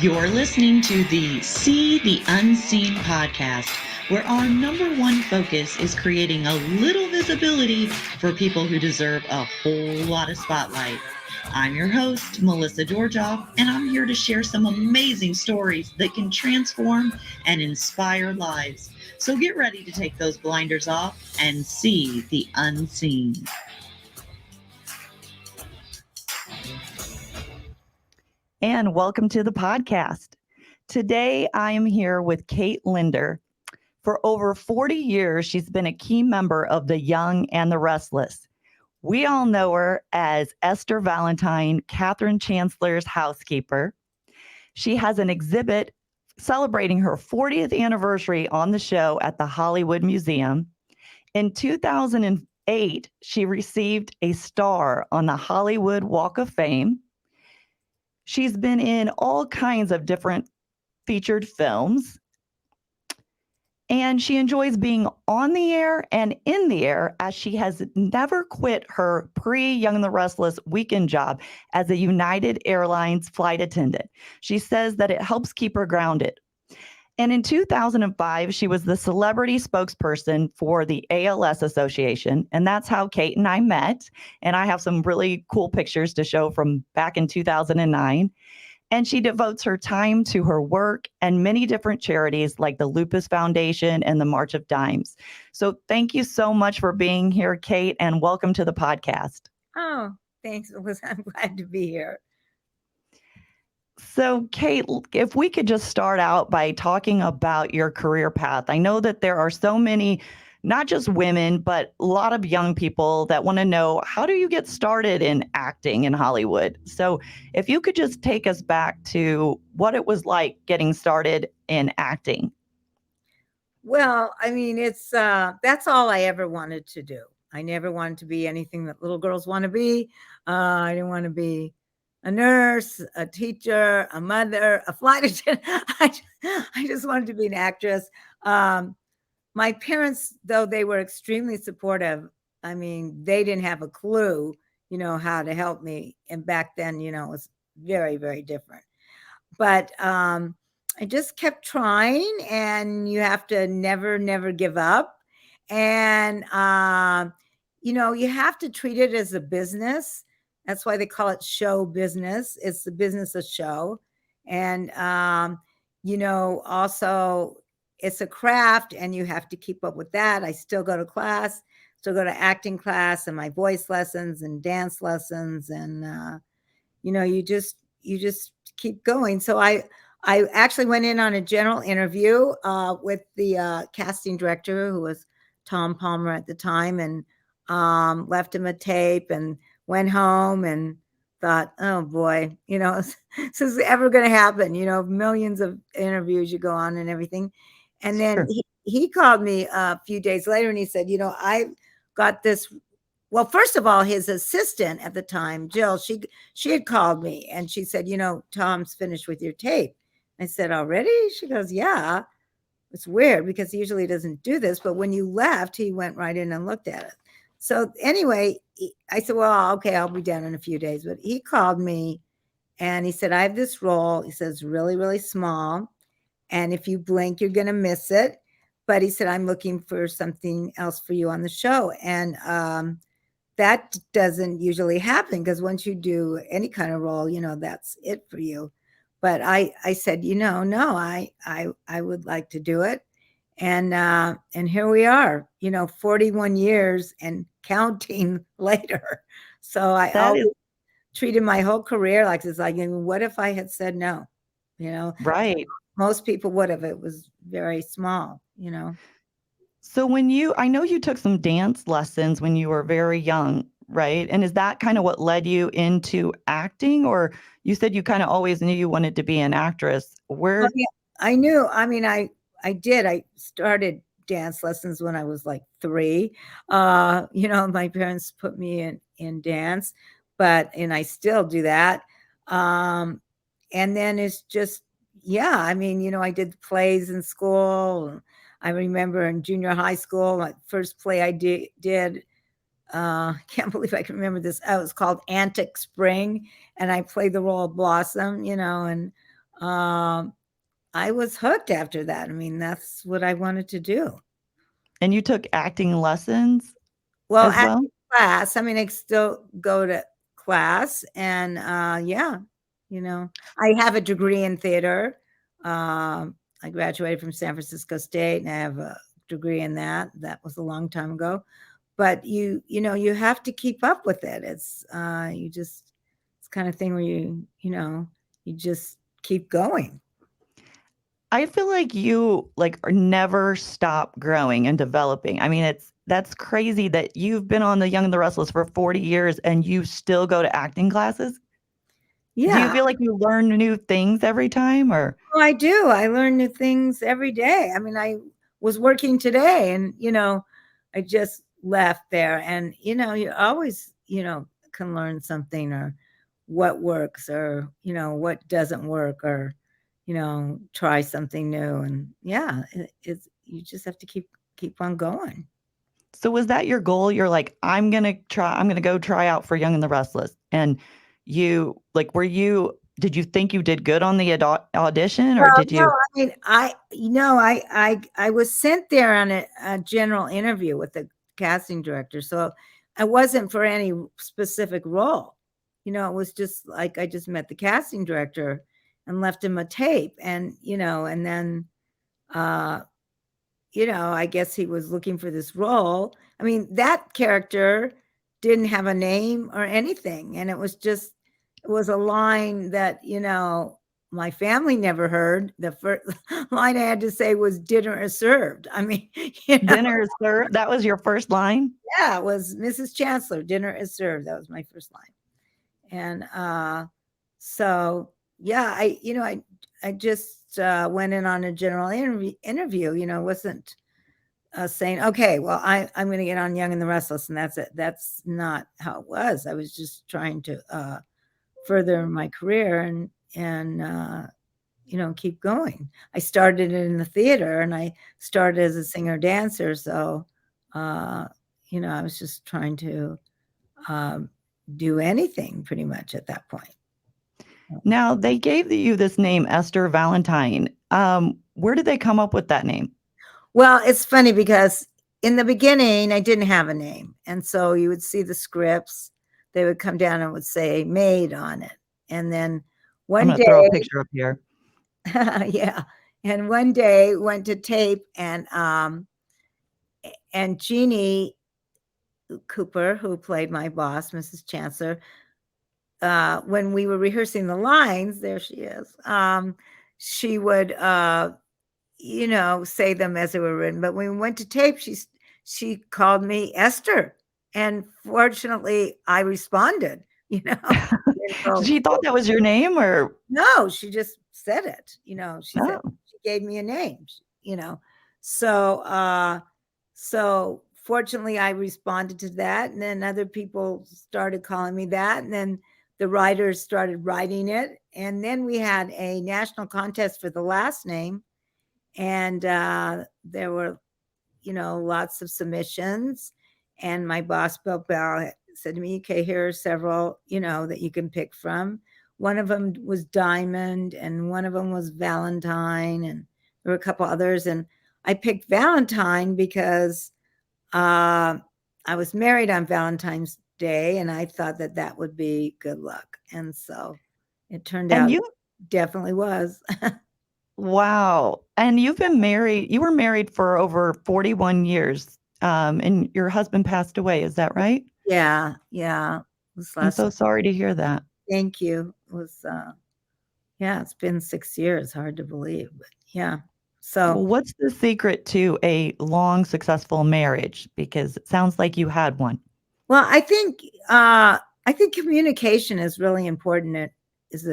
You're listening to the See the Unseen podcast, where our number one focus is creating a little visibility for people who deserve a whole lot of spotlight. I'm your host, Melissa Georgeoff, and I'm here to share some amazing stories that can transform and inspire lives. So get ready to take those blinders off and see the unseen. And welcome to the podcast. Today, I am here with Kate Linder. For over 40 years, she's been a key member of the Young and the Restless. We all know her as Esther Valentine, Katherine Chancellor's housekeeper. She has an exhibit celebrating her 40th anniversary on the show at the Hollywood Museum. In 2008, she received a star on the Hollywood Walk of Fame. She's been in all kinds of different featured films, and she enjoys being on the air and in the air as she has never quit her pre-Young the Restless weekend job as a United Airlines flight attendant. She says that it helps keep her grounded. And in 2005, she was the celebrity spokesperson for the ALS Association, and that's how Kate and I met. And I have some really cool pictures to show from back in 2009. And she devotes her time to her work and many different charities like the Lupus Foundation and the March of Dimes. So thank you so much for being here, Kate, and welcome to the podcast. Oh, thanks, Melissa. I'm glad to be here. So, Kate, if we could just start out by talking about your career path. I know that there are so many, not just women, but a lot of young people that want to know, how do you get started in acting in Hollywood? So, if you could just take us back to what it was like getting started in acting. Well, I mean, it's that's all I ever wanted to do. I never wanted to be anything that little girls want to be. I didn't want to be a nurse, a teacher, a mother, a flight attendant. I just wanted to be an actress. My parents, though they were extremely supportive, I mean, they didn't have a clue, how to help me. And back then, it was very, very different. But I just kept trying, and you have to never, never give up. And, you have to treat it as a business. That's why they call it show business. It's the business of show. And, also it's a craft, and you have to keep up with that. I still go to class, still go to acting class and my voice lessons and dance lessons. And, you just keep going. So I actually went in on a general interview with the casting director, who was Tom Palmer at the time, and left him a tape and went home and thought, oh boy, this is ever going to happen, millions of interviews you go on and everything. And then he called me a few days later, and he said, I got this. Well, first of all, his assistant at the time, Jill, she had called me, and she said, Tom's finished with your tape. I said, already? She goes, yeah. It's weird because he usually doesn't do this, but when you left, he went right in and looked at it. So anyway, I said, well, okay, I'll be done in a few days. But he called me, and he said, I have this role. He says, really, really small. And if you blink, you're going to miss it. But he said, I'm looking for something else for you on the show. And that doesn't usually happen, because once you do any kind of role, that's it for you. But I said, no, I would like to do it. And here we are, 41 years and counting later. So I always treated my whole career like this. Like, what if I had said no? Right. Most people would have. It was very small, So I know you took some dance lessons when you were very young, right? And is that kind of what led you into acting? Or you said you kind of always knew you wanted to be an actress. Where? Yeah, I knew. I mean, I did. I started dance lessons when I was like 3. My parents put me in dance, and I still do that. And then it's just, yeah, I mean, I did plays in school. I remember in junior high school, my first play I did, can't believe I can remember this. It was called Antic Spring, and I played the role of Blossom, and I was hooked after that. I mean, that's what I wanted to do. And you took acting lessons Well, as well? acting class, I mean, I still go to class and, yeah, I have a degree in theater. I graduated from San Francisco State and I have a degree in that. That was a long time ago. But you have to keep up with it. It's it's kind of thing where you just keep going. I feel like you never stop growing and developing. I mean, that's crazy that you've been on the Young and the Restless for 40 years and you still go to acting classes. Do you Yeah. feel like you learn new things every time or? Oh, I do. I learn new things every day. I mean, I was working today and, I just left there and, you always, can learn something or what works or, what doesn't work or, try something new. And yeah, you just have to keep on going. So was that your goal? You're like, I'm gonna go try out for Young and the Restless. And did you think you did good on the audition or Well, did no, you? I mean, I was sent there on a general interview with the casting director, so I wasn't for any specific role. It was just like I just met the casting director and left him a tape, and and then uh, I guess he was looking for this role. I mean, that character didn't have a name or anything, and it was a line that, my family never heard. The first line I had to say was dinner is served. I mean, Dinner is served? That was your first line? yeah, it was Mrs. Chancellor, dinner is served. That was my first line. And so yeah, I just went in on a general interview, wasn't saying, okay, well, I'm going to get on Young and the Restless, and that's it. That's not how it was. I was just trying to further my career and keep going. I started in the theater, and I started as a singer dancer. So, I was just trying to do anything pretty much at that point. Now they gave you this name, Esther Valentine. Where did they come up with that name? Well, it's funny because in the beginning, I didn't have a name. And so you would see the scripts, they would come down and would say maid on it. And then I'm one gonna throw a day, picture up here. yeah. And one day went to tape and Jeannie Cooper, who played my boss, Mrs. Chancellor, when we were rehearsing the lines, there she is. She would say them as they were written. But when we went to tape, she called me Esther. And fortunately, I responded, She thought that was your name or? no, she just said it. She said Oh. she gave me a name, So so fortunately I responded to that. And then other people started calling me that. And then the writers started writing it. And then we had a national contest for the last name. And there were, lots of submissions. And my boss, Bill Bell, said to me, okay, here are several, that you can pick from. One of them was Diamond, and one of them was Valentine, and there were a couple others. And I picked Valentine because I was married on Valentine's Day, and I thought that that would be good luck. And so it turned And out you definitely was. Wow. And you were married for over 41 years, and your husband passed away, is that right? Yeah, yeah. This I'm last so sorry to hear that. Thank you. It was yeah, it's been 6 years, hard to believe, but yeah. So, Well, what's the secret to a long, successful marriage? Because it sounds like you had one. well, I think communication is really important. It is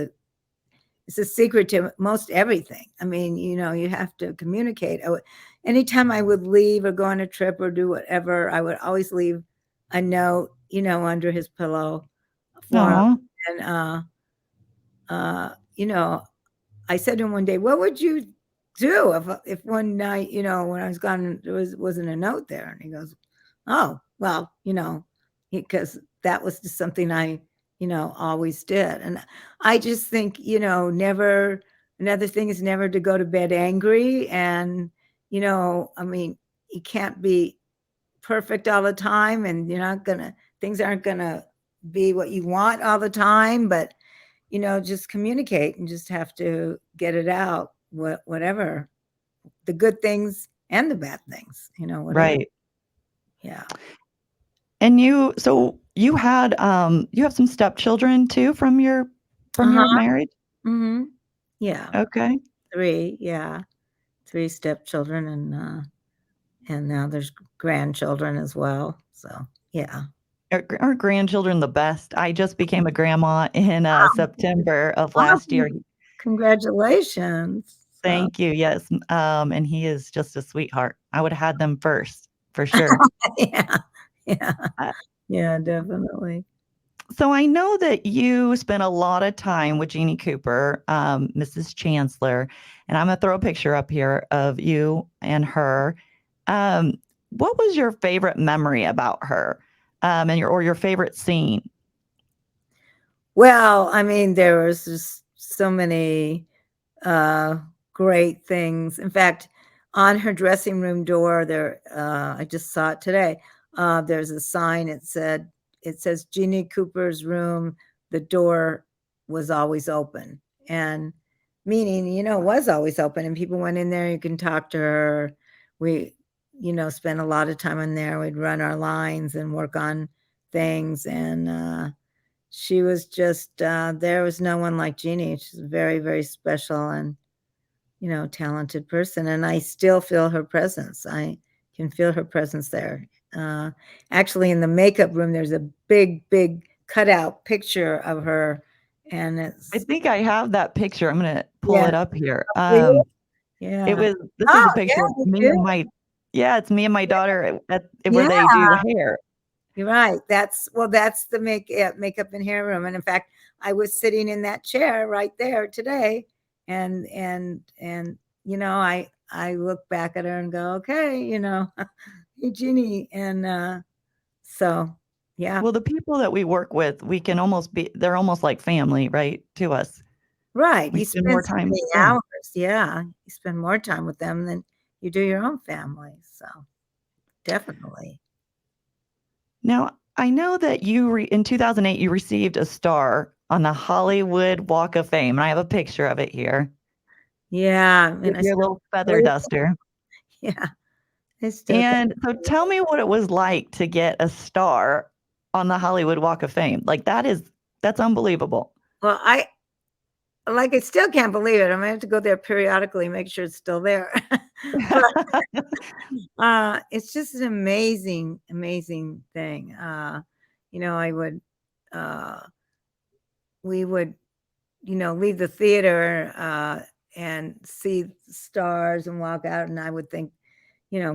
it's a secret to most everything. I mean, you have to communicate. Anytime I would leave or go on a trip or do whatever, I would always leave a note, under his pillow for him. Aw. And I said to him one day, "What would you do if one night, when I was gone, there wasn't a note there?" And he goes, "Oh, well, because that was just something I, always did." And I just think, never another thing is never to go to bed angry. And, I mean, you can't be perfect all the time, and things aren't going to be what you want all the time, but, just communicate and just have to get it out, whatever, the good things and the bad things, whatever. Right. Yeah. And you had you have some stepchildren too from your marriage? Mm-hmm. Yeah. Okay. 3, yeah. 3 stepchildren, and now there's grandchildren as well. So, yeah. Our grandchildren the best. I just became a grandma in September of last year. Awesome. Congratulations. So, Thank you. Yes. And he is just a sweetheart. I would have had them first for sure. yeah. Yeah. Uh, Yeah, definitely. So I know that you spent a lot of time with Jeannie Cooper, Mrs. Chancellor, and I'm gonna throw a picture up here of you and her. What was your favorite memory about her, and your favorite scene? Well, I mean, there was just so many great things. In fact, on her dressing room door there, I just saw it today. There's a sign. It says Jeannie Cooper's room. The door was always open, and meaning, it was always open, and people went in there. You can talk to her. We, spent a lot of time in there. We'd run our lines and work on things, and she was just, there was no one like Jeannie. She's a very, very special and, talented person. And I still feel her presence. I can feel her presence there. Actually, in the makeup room, there's a big, big cutout picture of her. And I it's, think I have that picture. I'm gonna pull yeah. it up here. Really? Yeah. This is Oh, a picture yeah, of you me do. and my it's me and my daughter at where Yeah. they do the hair. You're right. That's the makeup and hair room. And in fact, I was sitting in that chair right there today, and I look back at her and go, okay, hey Jeannie, and so yeah, Well, the people that we work with, we can almost they're almost like family, right, to us. right. We You spend spend more so time many with them. hours. Yeah, you spend more time with them than you do your own family. So definitely. Now, I know that in 2008, you received a star on the Hollywood Walk of Fame, and I have a picture of it here Yeah, with and I your still little feather believe. duster. Yeah, I still can't And so tell me what it was like to get a star on the Hollywood Walk of Fame. Like, that's unbelievable. Well, I still can't believe it. I might have to go there periodically, make sure it's still there. But it's just an amazing, amazing thing. I would, uh, we would, leave the theater and see stars and walk out, and I would think,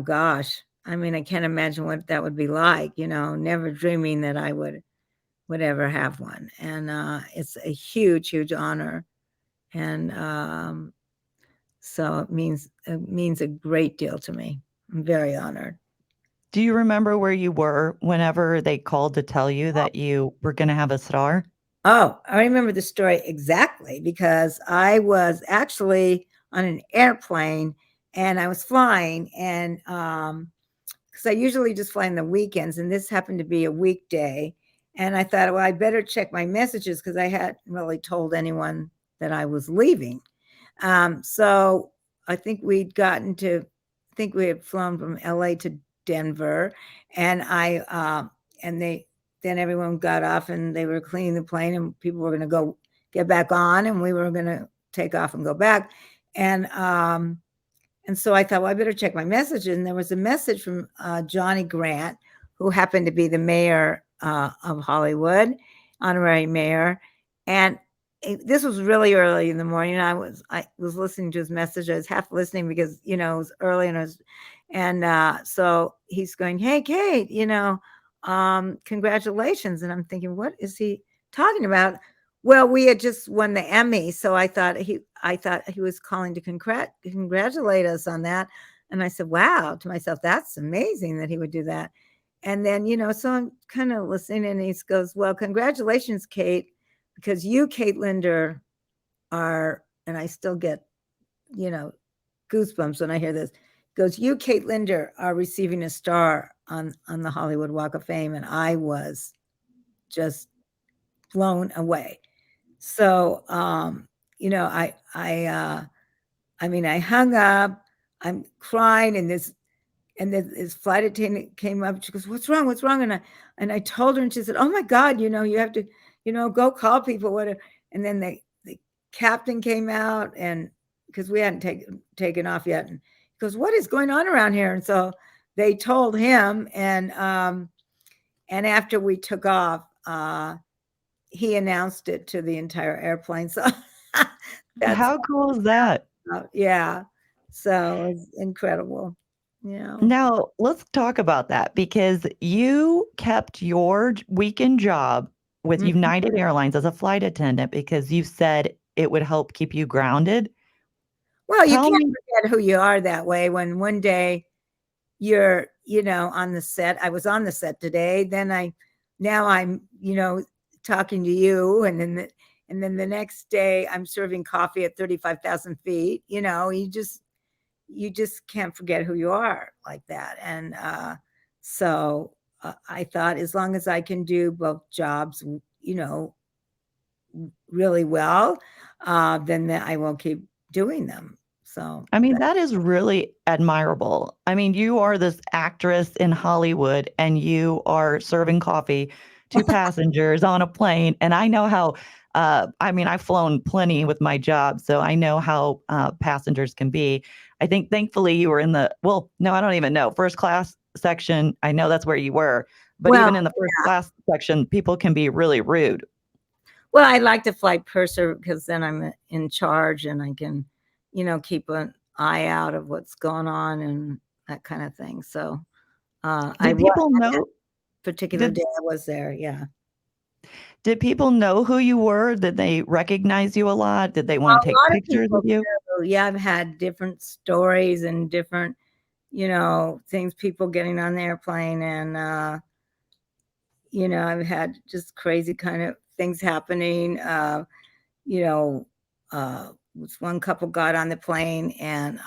gosh, I mean, I can't imagine what that would be like. Never dreaming that I would ever have one, and it's a huge, huge honor. And so it means a great deal to me. I'm very honored. Do you remember where you were whenever they called to tell you that you were gonna have a star? Oh, I remember the story exactly because I was actually on an airplane and I was flying, and because I usually just fly on the weekends, and this happened to be a weekday. And I thought, well, I better check my messages because I hadn't really told anyone that I was leaving. So I think I think we had flown from LA to Denver, and then everyone got off and they were cleaning the plane, and people were going to go get back on, and we were going to take off and go back. And so I thought, well, I better check my messages. And there was a message from Johnny Grant, who happened to be the mayor of Hollywood, honorary mayor. And this was really early in the morning. I was listening to his message. I was half listening because, it was early, and so he's going, hey, Kate, congratulations. And I'm thinking, what is he talking about? Well, we had just won the Emmy, so I thought he was calling to congratulate us on that. And I said, wow, to myself, that's amazing that he would do that. And then, so I'm kind of listening, and he goes, well, congratulations, Kate, because you, Kate Linder, are and I still get, goosebumps when I hear this. He goes, "You, Kate Linder, are receiving a star on the Hollywood Walk of Fame," and I was just blown away. So, I hung up. I'm crying, and this flight attendant came up. She goes, "What's wrong? What's wrong?" And I told her, and she said, "Oh my God, you have to, go call people, whatever." And then the captain came out, and because we hadn't taken off yet, and he goes, "What is going on around here?" And so they told him, and after we took off, he announced it to the entire airplane. So that's How cool is that? yeah. So it's incredible. Now, let's talk about that because you kept your weekend job with Mhm. United Airlines as a flight attendant because you said it would help keep you grounded. Well, you Tell can't me. forget who you are that way when one day you're, on the set. I was on the set today. Now I'm, talking to you, and then the next day I'm serving coffee at 35,000 feet. You just can't forget who you are like that. And so I thought, as long as I can do both jobs, really well, then I will keep doing them. So I mean, that is really admirable. I mean, you are this actress in Hollywood and you are serving coffee to passengers on a plane. And I know how, I've flown plenty with my job, so I know how passengers can be. I think thankfully you were in well, no, I don't even know, first class section. I know that's where you were. But well, even in the first class section, people can be really rude. well, I like the flight purser because then I'm in charge and I can, keep an eye out of what's going on and that kind of thing. So I Did was people that know? particular day I was there. Yeah. Did people know who you were? Did they recognize you a lot? Did they A want to take lot of pictures people of you? do. Yeah, I've had different stories and different, things, people getting on the airplane, and I've had just crazy kind of things happening. You know, this one couple got on the plane, and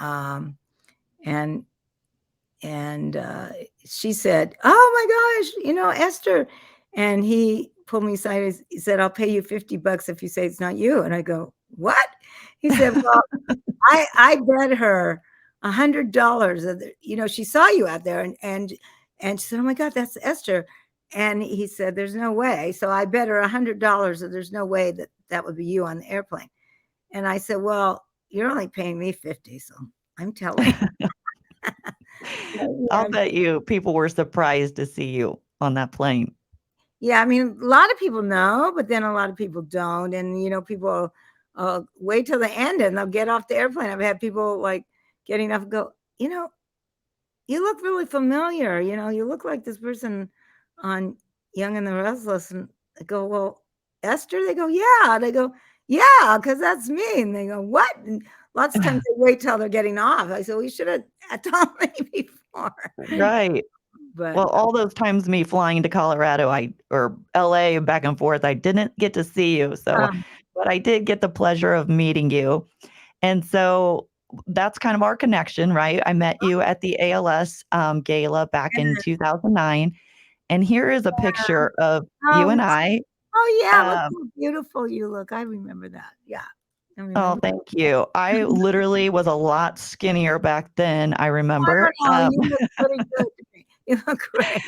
she said, "Oh my gosh, Esther," and he pulled me aside. He said, "I'll pay you $50 if you say it's not you." And I go, "What?" He said, "Well, I bet her $100 that, she saw you out there." And she said, "Oh my God, that's Esther." And he said, "There's no way." So I bet her $100 that there's no way that that would be you on the airplane. And I said, "Well, you're only paying me 50, so I'm telling." I'll Yeah. bet you people were surprised to see you on that plane. Yeah, I mean, a lot of people know, but then a lot of people don't. And, people wait till the end and they'll get off the airplane. I've had people like getting off and go, "You look really familiar. You look like this person on Young and the Restless." And I go, "Well, Esther?" They go, "Yeah." They go, "Yeah, because that's me." And they go, "What?" And lots of times they wait till they're getting off. I said, "We should have told me before." Right. But Well, all those times me flying to Colorado, or LA back and forth, I didn't get to see you. So, um, but I did get the pleasure of meeting you. And so that's kind of our connection, right? I met you at the ALS gala back in 2009. And here is a picture of you oh, and I. oh yeah, look Um, how beautiful you look. I remember that. Yeah, I oh, remember. thank you. I literally was a lot skinnier back then, I I remember. don't know. You look pretty good to me. You look great.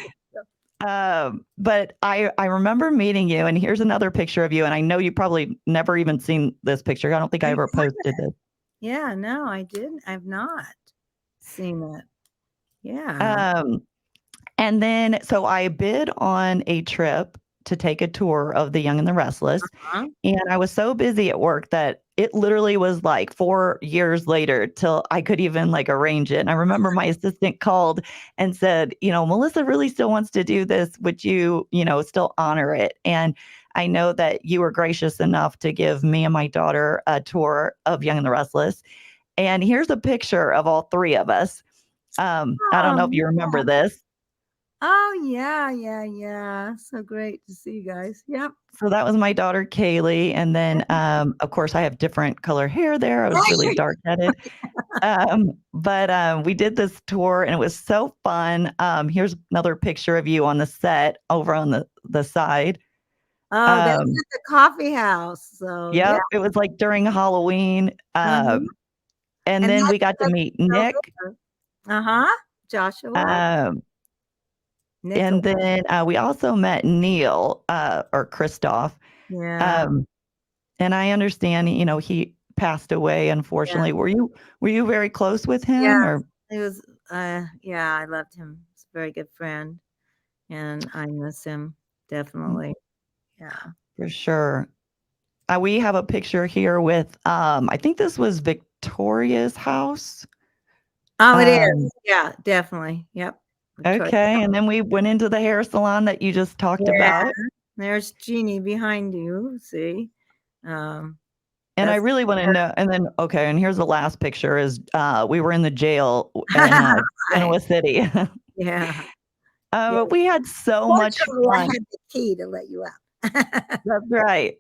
But I remember meeting you, and here's another picture of you, and I know you probably never even seen this picture. I don't think I I ever posted this. Yeah, no, I didn't. I've not seen it. Yeah. Um, and then so I bid on a trip to take a tour of the Young and the Restless, Huh? and I was so busy at work that it literally was like 4 years later till I could even like arrange it. And I remember my assistant called and said, "Melissa really still wants to do this. Would you, still honor it?" And I know that you were gracious enough to give me and my daughter a tour of Young and the Restless. And here's a picture of all three of us. I don't know if Oh, you remember this. Oh, yeah. So great to see you guys. Yep. So that was my daughter, Kaylee. And then, of course, I have different color hair there. I was really dark-headed. But we did this tour and it was so fun. Here's another picture of you on the set over on the side. Oh, that's at the coffee house. So yeah. Yep, it was like during Halloween. Uh-huh. And then we got to meet Nick. Uh-huh. Joshua. And Nicholas. then we also met Neil or Christoph. Yeah. And I understand, he passed away, unfortunately. Yeah. Were you very close with him? Yeah. Or It was yeah, I loved him. He's a very good friend. And I miss him. Definitely. Yeah. For sure. We have a picture here with I think this was Victoria's house. Oh, it is. Yeah, definitely. Yep. Okay. And then we went into the hair salon that you just talked about. There's Jeannie behind you. See? And I really want to know. And then, okay. And here's the last picture is we were in the jail in Genoa City. Yeah. We had so much fun. I had the key to let you out. That's right.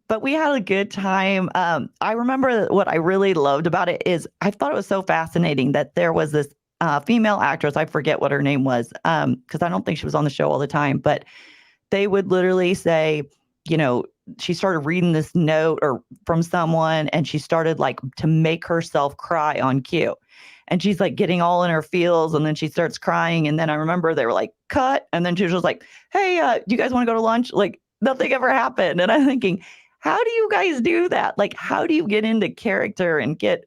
But we had a good time. I remember what I really loved about it is I thought it was so fascinating that there was this female actress. I forget what her name was because I don't think she was on the show all the time. But they would literally say, she started reading this note or from someone and she started like to make herself cry on cue. And she's like getting all in her feels and then she starts crying. And then I remember they were like, cut. And then she was just like, hey, do you guys want to go to lunch? Like nothing ever happened. And I'm thinking, how do you guys do that? Like, how do you get into character and get,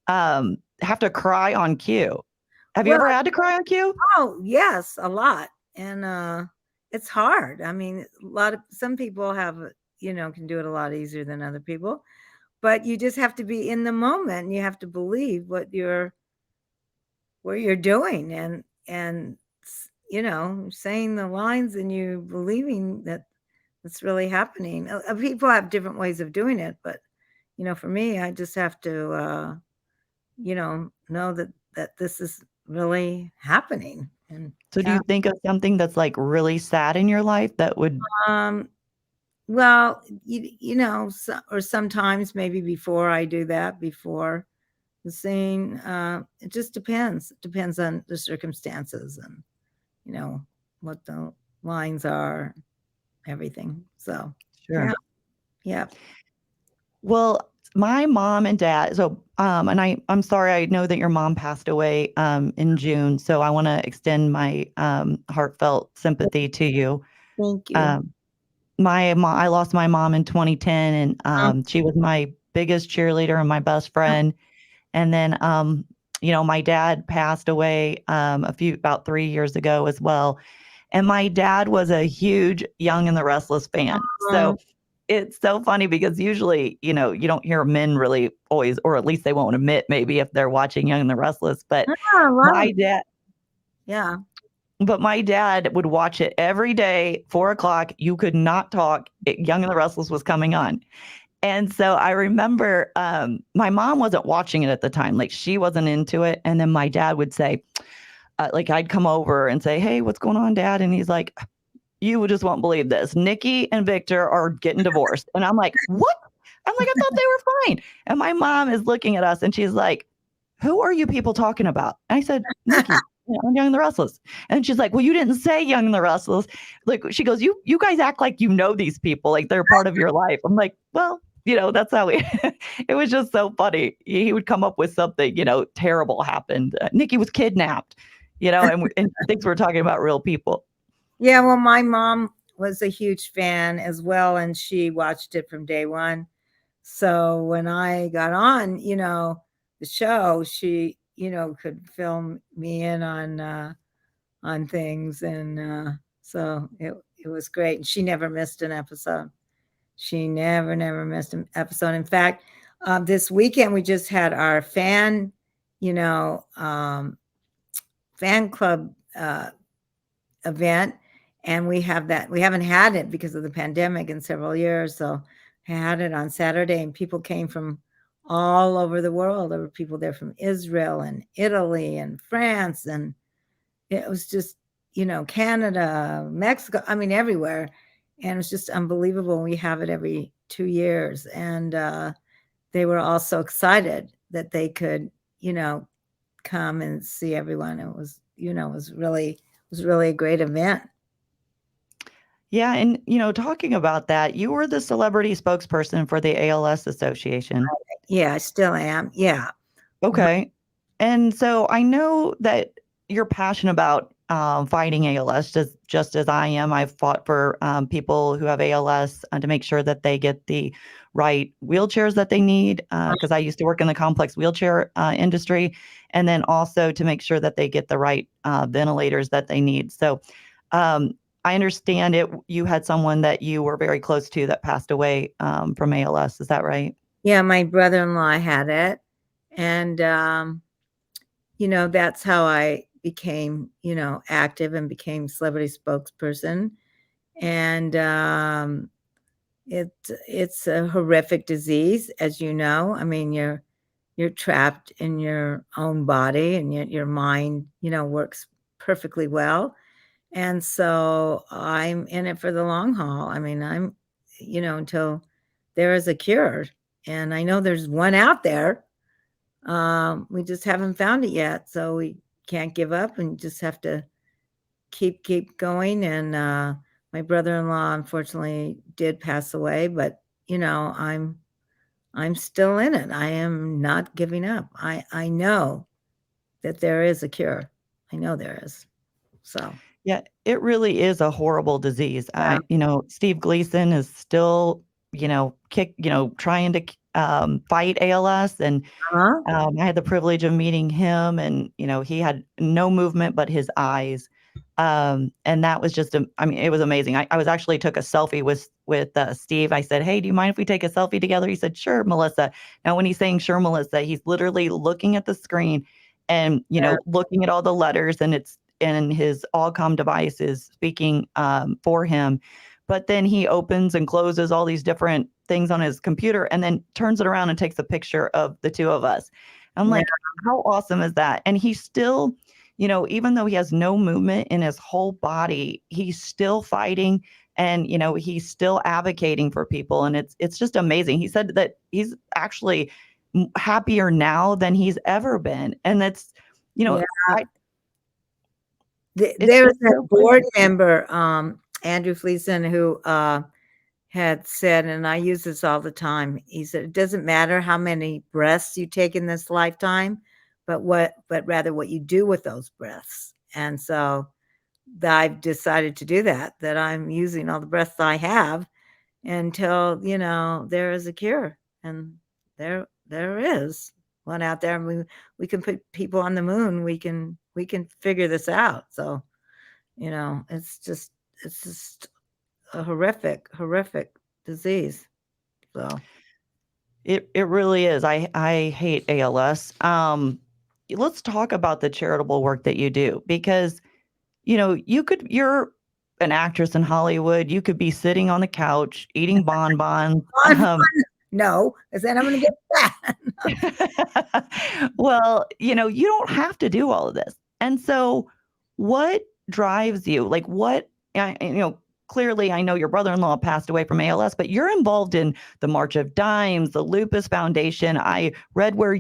have to cry on cue? Have you ever had to cry on cue? Oh, yes, a lot. And it's hard. I mean, some people have, can do it a lot easier than other people. But you just have to be in the moment and you have to believe what you're doing and saying the lines and you believing that it's really happening. People have different ways of doing it, but for me, I just have to know that this is really happening. And so do you think of something that's like really sad in your life that would well, or sometimes maybe before I do that, before the scene, it just depends. It depends on the circumstances and, what the lines are, everything. So, sure. Yeah. Well, my mom and dad, so and I'm sorry, I know that your mom passed away in June, so I want to extend my heartfelt sympathy to you. Thank you. My mom, I lost my mom in 2010 and she was my biggest cheerleader and my best friend. And then my dad passed away about 3 years ago as well. And my dad was a huge Young and the Restless fan. So it's so funny because usually, you don't hear men really always, or at least they won't admit maybe if they're watching Young and the Restless. But my dad, yeah. But my dad would watch it every day, 4:00. You could not talk. Young and the Restless was coming on. And so I remember my mom wasn't watching it at the time. Like she wasn't into it. And then my dad would say, I'd come over and say, hey, what's going on, Dad? And he's like, you just won't believe this. Nikki and Victor are getting divorced. And I'm like, what? I'm like, I thought they were fine. And my mom is looking at us and she's like, who are you people talking about? And I said, Nikki, I'm Young and the Restless. And she's like, well, you didn't say Young and the Restless. Like, she goes, you guys act like you know these people, like they're part of your life. I'm like, well, that's how it was just so funny. He would come up with something, terrible happened. Nikki was kidnapped, and he thinks we're talking about real people. Yeah, well, my mom was a huge fan as well, and she watched it from day one. So when I got on, the show, she, could film me in on things, and so it was great. And she never missed an episode. She never missed an episode. In fact, this weekend we just had our fan club event. And we haven't had it because of the pandemic in several years. So I had it on Saturday and people came from all over the world. There were people there from Israel and Italy and France and it was just, Canada, Mexico, I mean, everywhere. And it's just unbelievable. We have it every 2 years. And they were all so excited that they could, come and see everyone. It was, it was really a great event. Yeah, and talking about that, you were the celebrity spokesperson for the ALS Association. Yeah, I still am. Yeah. Okay. And so I know that you're passionate about fighting ALS, just as I am. I've fought for people who have ALS to make sure that they get the right wheelchairs that they need, because I used to work in the complex wheelchair industry, and then also to make sure that they get the right ventilators that they need. So um, I understand it. You had someone that you were very close to that passed away from ALS. Is that right? Yeah, my brother-in-law had it. And, that's how I became, active and became celebrity spokesperson. And it's a horrific disease, as you know. I mean, you're trapped in your own body, and yet your mind, works perfectly well. And so I'm in it for the long haul. I mean, I'm, until there is a cure. And I know there's one out there. We just haven't found it yet. So we can't give up and just have to keep going. And my brother-in-law unfortunately did pass away, but I'm still in it. I am not giving up. I know that there is a cure. I know there is. So Yeah, it really is a horrible disease. yeah. Steve Gleason is still, trying to fight ALS, and Uh-huh. I had the privilege of meeting him, and he had no movement but his eyes, and that was just, I mean, it was amazing. I was actually took a selfie with Steve. I said, "Hey, do you mind if we take a selfie together?" He said, "Sure, Melissa." Now, when he's saying "Sure, Melissa," he's literally looking at the screen and Yeah. looking at all the letters, and his Allcom device is speaking for him. But then he opens and closes all these different things on his computer and then turns it around and takes a picture of the two of us. I'm Yeah. like, how awesome is that? And he's still, even though he has no movement in his whole body, he's still fighting, and he's still advocating for people, and it's just amazing. He said that he's actually happier now than he's ever been, and that's, Yeah. I it's There's just a so board great. member, Andrew Fleeson, who had said, and I use this all the time. He said, "It doesn't matter how many breaths you take in this lifetime, but rather what you do with those breaths." And so I've decided to do that. That I'm using all the breaths I have until there is a cure, and there is one out there. And we can put people on the moon. We can figure this out. So it's just a horrific disease. So It really is. I hate ALS. Let's talk about the charitable work that you do, because you're an actress in Hollywood. You could be sitting on the couch eating bonbons. no, because then I'm going to get fat. Well, you don't have to do all of this. And so what drives you? Like clearly I know your brother-in-law passed away from ALS, but you're involved in the March of Dimes, the Lupus Foundation. I read where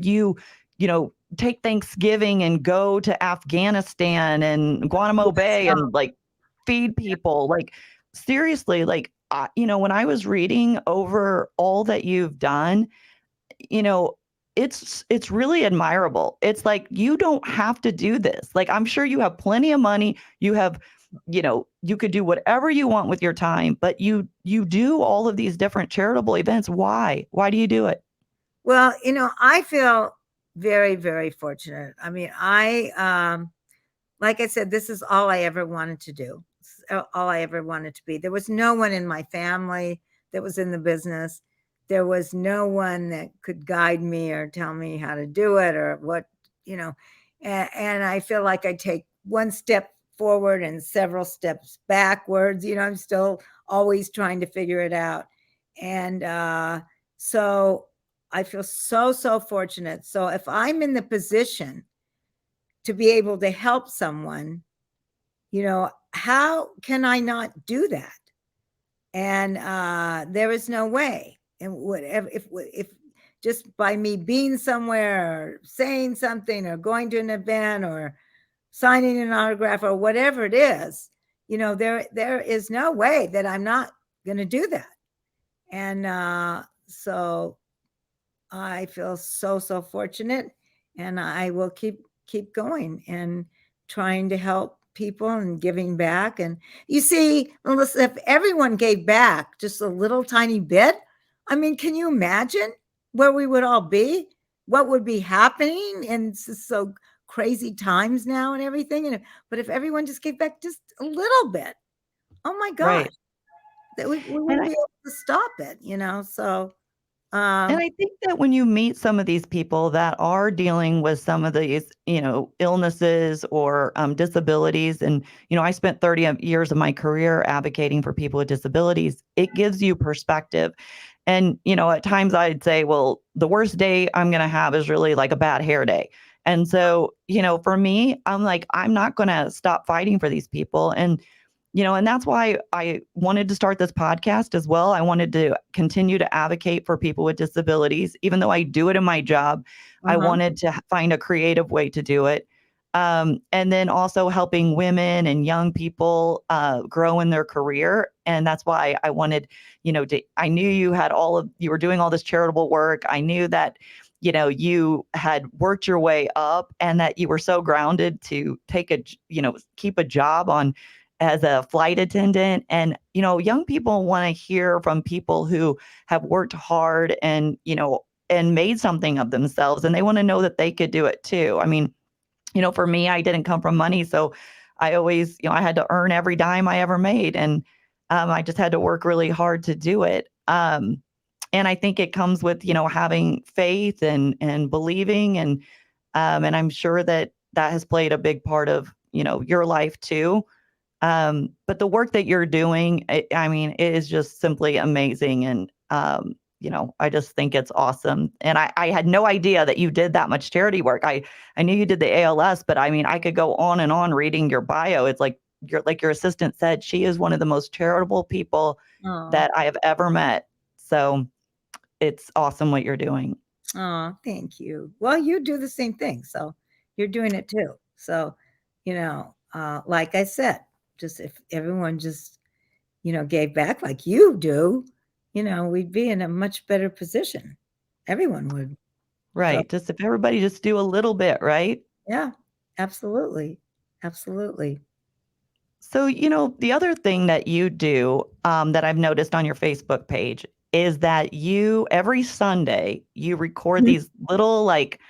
take Thanksgiving and go to Afghanistan and Guantanamo Bay and like feed people. Like seriously, like when I was reading over all that you've done, you know, it's really admirable. It's like you don't have to do this. Like I'm sure you have plenty of money. You have, you could do whatever you want with your time, but you do all of these different charitable events. Why? Why do you do it? Well, I feel very, very fortunate. I mean, like I said, this is all I ever wanted to do. All I ever wanted to be. There was no one in my family that was in the business. There was no one that could guide me or tell me how to do it or what, and I feel like I take one step forward and several steps backwards. I'm still always trying to figure it out. And so I feel so fortunate. So if I'm in the position to be able to help someone, how can I not do that? And there is no way. And whatever, if just by me being somewhere or saying something or going to an event or signing an autograph or whatever it is, there is no way that I'm not going to do that. And so I feel so fortunate, and I will keep going and trying to help people and giving back. And you see, Melissa, if everyone gave back just a little tiny bit, I mean, can you imagine where we would all be? What would be happening? And it's just so crazy times now and everything. But if everyone just gave back just a little bit, oh my gosh, Right. that we And wouldn't I, be able to stop it, So and I think that when you meet some of these people that are dealing with some of these, illnesses or disabilities, and, I spent 30 years of my career advocating for people with disabilities, it gives you perspective. And, at times I'd say, well, the worst day I'm going to have is really like a bad hair day. And so, for me, I'm like, I'm not going to stop fighting for these people. And that's why I wanted to start this podcast as well. I wanted to continue to advocate for people with disabilities. Even though I do it in my job, I uh-huh. wanted to find a creative way to do it. And then also helping women and young people grow in their career. And that's why I wanted, I knew you were doing all this charitable work. I knew that, you had worked your way up and that you were so grounded to keep a job on as a flight attendant. And, young people want to hear from people who have worked hard and made something of themselves. And they want to know that they could do it too. I mean, for me, I didn't come from money. So I always, I had to earn every dime I ever made. And I just had to work really hard to do it. And I think it comes with, having faith and believing. And I'm sure that has played a big part of, your life too. But the work that you're doing, I mean, it is just simply amazing. And, I just think it's awesome. And I had no idea that you did that much charity work. I knew you did the ALS, but I mean, I could go on and on reading your bio. It's like your assistant said, she is one of the most charitable people Oh. that I have ever met. So it's awesome what you're doing. Oh, thank you. Well, you do the same thing, so you're doing it too. So, like I said, just if everyone just, gave back like you do, we'd be in a much better position. Everyone would. So, Right. Just if everybody just do a little bit, right? yeah, absolutely. Absolutely. So, the other thing that you do that I've noticed on your Facebook page is that every Sunday, you record Mhm. these little, like,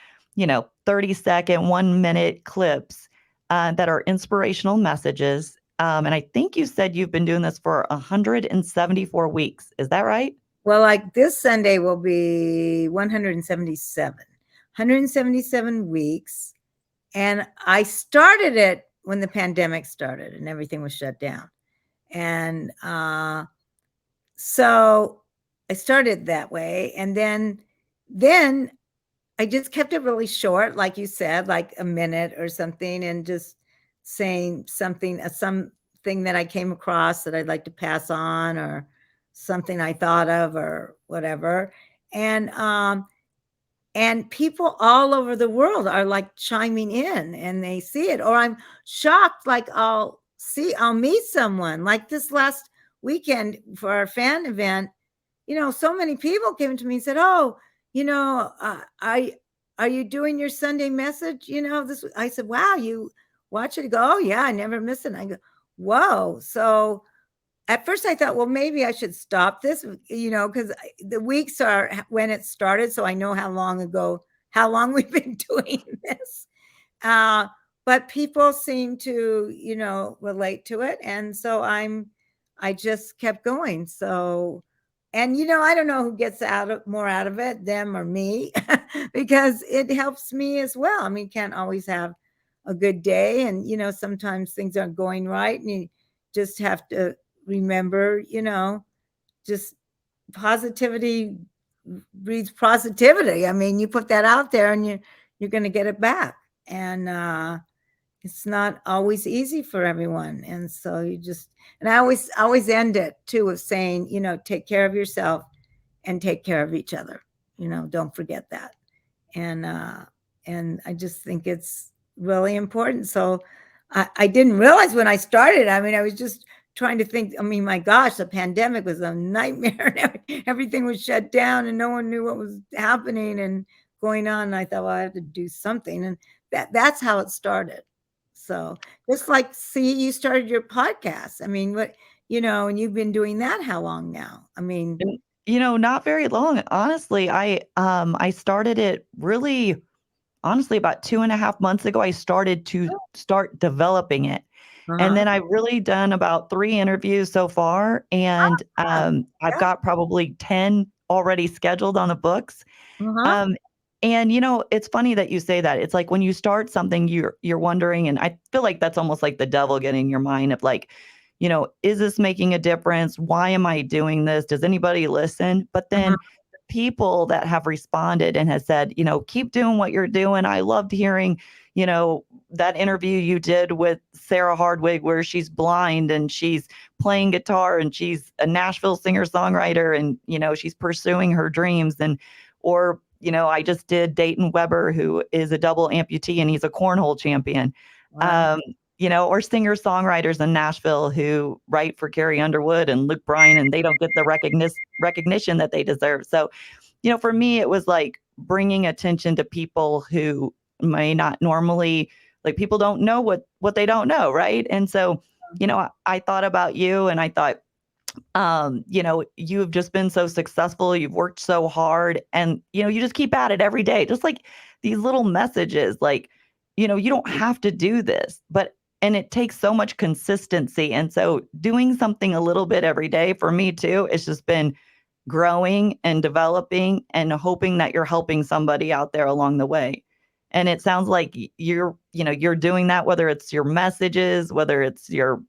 30-second, 1 minute clips that are inspirational messages. And I think you said you've been doing this for 174 weeks. Is that right? Well, like this Sunday will be 177 weeks. And I started it when the pandemic started and everything was shut down. And so I started that way. And then I just kept it really short, like you said, like a minute or something, and just saying something, something that I came across that I'd like to pass on, or something I thought of, or whatever. And people all over the world are like chiming in, and they see it. Or I'm shocked, like I'll meet someone like this last weekend for our fan event. So many people came to me and said, oh, I are you doing your Sunday message? This, I said, wow, you watch it? Go, oh yeah, I never miss it. And I go, whoa. So at first I thought, well, maybe I should stop this, because the weeks are when it started. So I know how long we've been doing this. But people seem to, relate to it. And so I just kept going. So, and, I don't know who gets more out of it, them or me, because it helps me as well. I mean, can't always have a good day. And, sometimes things aren't going right. And you just have to remember, just positivity breeds positivity. I mean, you put that out there and you're going to get it back. And it's not always easy for everyone. And so and I always end it too with saying, take care of yourself and take care of each other. Don't forget that. And I just think it's really important. So I didn't realize when I started. I mean, I was just trying to think. I mean, my gosh, the pandemic was a nightmare. Everything was shut down, and no one knew what was happening and going on. And I thought, well, I have to do something, and that's how it started. So just like, see, you started your podcast. I mean, and you've been doing that how long now? I mean, Not very long. Honestly, I started it really honestly about 2.5 months ago. I started to start developing it. And uh-huh, then I've really done about 3 interviews so far, and I've yeah, got probably 10 already scheduled on the books. uh-huh, Um, and it's funny that you say that. It's like when you start something, you're wondering, and I feel like that's almost like the devil getting in your mind of like, is this making a difference? Why am I doing this? Does anybody listen? But uh-huh, then people that have responded and has said, keep doing what you're doing. I loved hearing, that interview you did with Sarah Hardwig where she's blind and she's playing guitar and she's a Nashville singer-songwriter and, she's pursuing her dreams or I just did Dayton Weber, who is a double amputee and he's a cornhole champion. wow. Um, or singer-songwriters in Nashville who write for Carrie Underwood and Luke Bryan, and they don't get the recognition that they deserve. So, for me, it was like bringing attention to people who may not normally, like people don't know what they don't know, right? And so, I thought about you and I thought, you've just been so successful, you've worked so hard, and you just keep at it every day. Just like these little messages, like, you don't have to do this, and it takes so much consistency. And so doing something a little bit every day for me too, it's just been growing and developing and hoping that you're helping somebody out there along the way. And it sounds like you're doing that, whether it's your messages, whether it's your,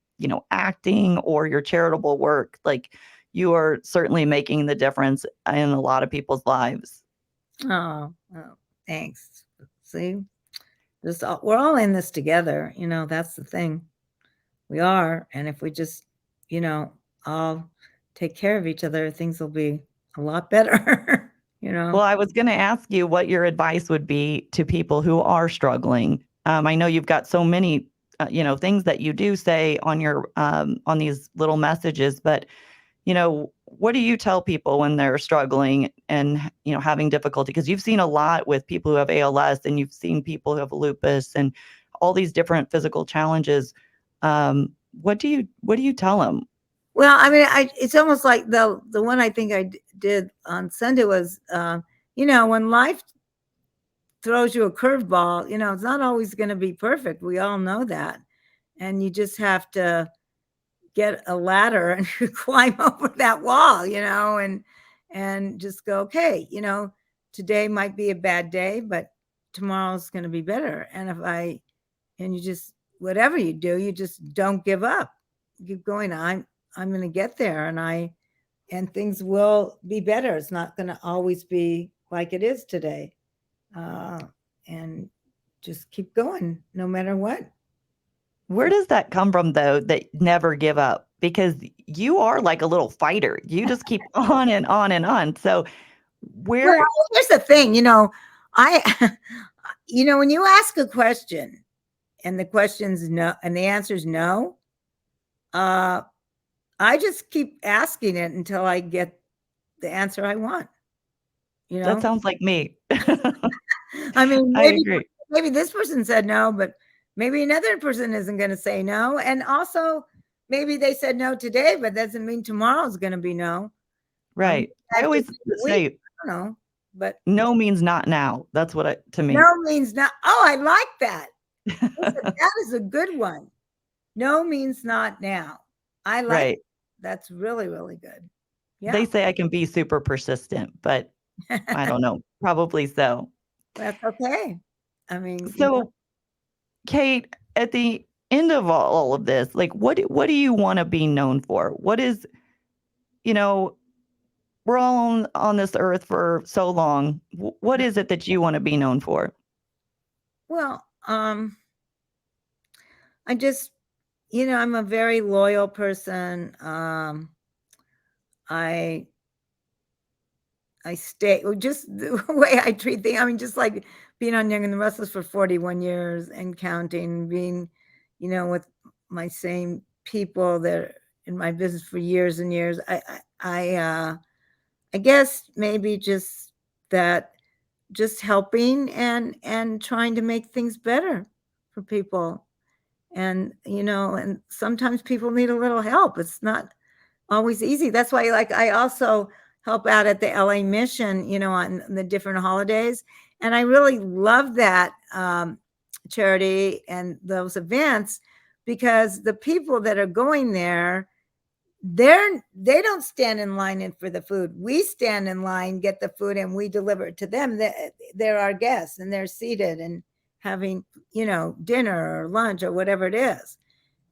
acting or your charitable work, like you are certainly making the difference in a lot of people's lives. Oh, thanks. See, we're all in this together. That's the thing. We are. And if we just, all take care of each other, things will be a lot better. Well, I was going to ask you what your advice would be to people who are struggling. I know you've got so many, things that you do say on your on these little messages, but what do you tell people when they're struggling and having difficulty? Because you've seen a lot with people who have ALS, and you've seen people who have lupus and all these different physical challenges. What do you tell them? Well, I mean, it's almost like the one I think I did on Sunday was, when life throws you a curveball, it's not always going to be perfect. We all know that. And you just have to get a ladder and climb over that wall, and just go, okay, today might be a bad day, but tomorrow's going to be better. And you just, whatever you do, you just don't give up. Keep going. I'm going to get there, and things will be better. It's not going to always be like it is today. And just keep going no matter what. Where does that come from, though, that never give up? Because you are like a little fighter. You just keep on and on and on. So Well, where here's the thing, I, when you ask a question and the question's no, and the answer's no, I just keep asking it until I get the answer I want. that sounds like me. I mean, I agree. maybe this person said no, but maybe another person isn't going to say no. And also, maybe they said no today, but that doesn't mean tomorrow's going to be no. Right. I After always the week, say I don't know, but no means not now. That's what to no me. means not. Oh, I like that. Listen, that is a good one. No means not now. I like Right. that's really, really good. They Yeah. say I can be super persistent, but I don't know. Probably so. That's okay. I mean, So, Kate, at the end of all of this, like what do you want to be known for? What is, you know, we're all on this earth for so long. What is it that you want to be known for? well, I just, I'm a very loyal person. I stay, just the way I treat things. I mean, just like being on Young and the Restless for 41 years and counting, being, with my same people that are in my business for years and years. I guess maybe just that, just helping and trying to make things better for people. And, and sometimes people need a little help. It's not always easy. That's why, like, I also help out at the LA Mission, on the different holidays. And I really love that charity and those events, because the people that are going there, they don't stand in line for the food. We stand in line, get the food, and we deliver it to them. They're our guests, and they're seated and having, dinner or lunch or whatever it is.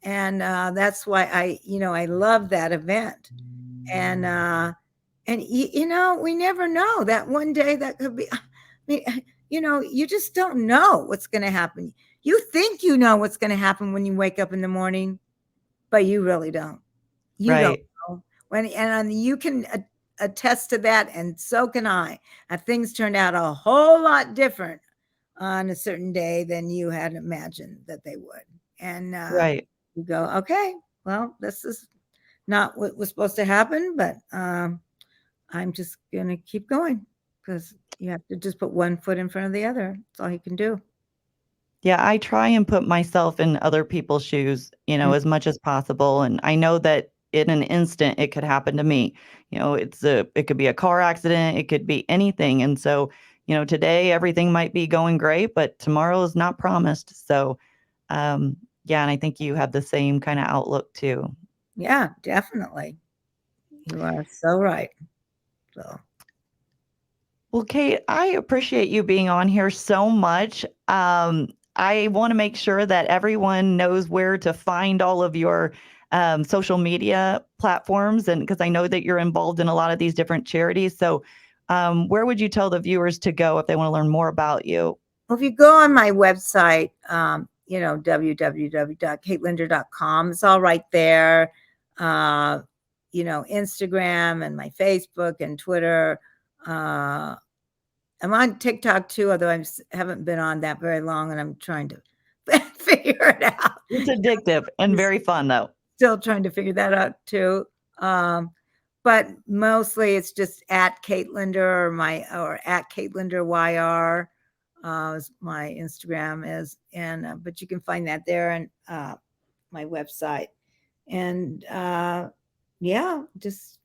And that's why I love that event. And we never know, that one day that could be, I mean, you just don't know what's going to happen. You think you know what's going to happen when you wake up in the morning, but you really don't. You don't know. And you can attest to that, and so can I. Things turned out a whole lot different on a certain day than you had imagined that they would. And you go, okay, well, this is not what was supposed to happen, but I'm just going to keep going, because you have to just put one foot in front of the other. That's all you can do. Yeah, I try and put myself in other people's shoes, as much as possible. And I know that in an instant it could happen to me. It could be a car accident, it could be anything. And so, today everything might be going great, but tomorrow is not promised. So, yeah, and I think you have the same kind of outlook too. Yeah, definitely. You are so right. So. Well, Kate, I appreciate you being on here so much. I want to make sure that everyone knows where to find all of your social media platforms, and because I know that you're involved in a lot of these different charities. So, where would you tell the viewers to go if they want to learn more about you? Well, if you go on my website, www.katelinder.com, it's all right there. Instagram and my Facebook and Twitter. I'm on TikTok too, although I haven't been on that very long, and I'm trying to figure it out. It's addictive and very fun, though. Still trying to figure that out too. But mostly it's just at Kate Linder or at Kate Linder YR. My Instagram is, and but you can find that there, and my website. And yeah, just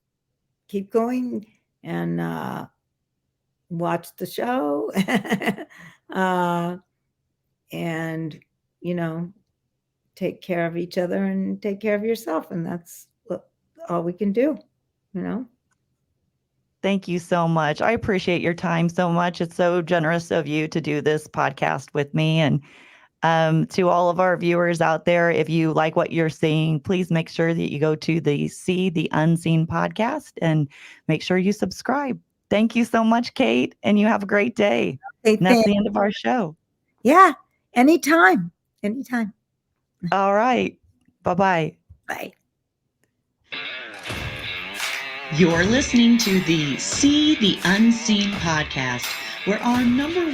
keep going and watch the show. And take care of each other and take care of yourself, and that's all we can do. Thank you so much. I appreciate your time so much. It's so generous of you to do this podcast with me. And to all of our viewers out there, if you like what you're seeing, please make sure that you go to the See the Unseen podcast and make sure you subscribe. Thank you so much, Kate, and you have a great day. And that's the end of our show. Yeah, anytime. All right. Bye-bye. Bye. You're listening to the See the Unseen podcast, where our number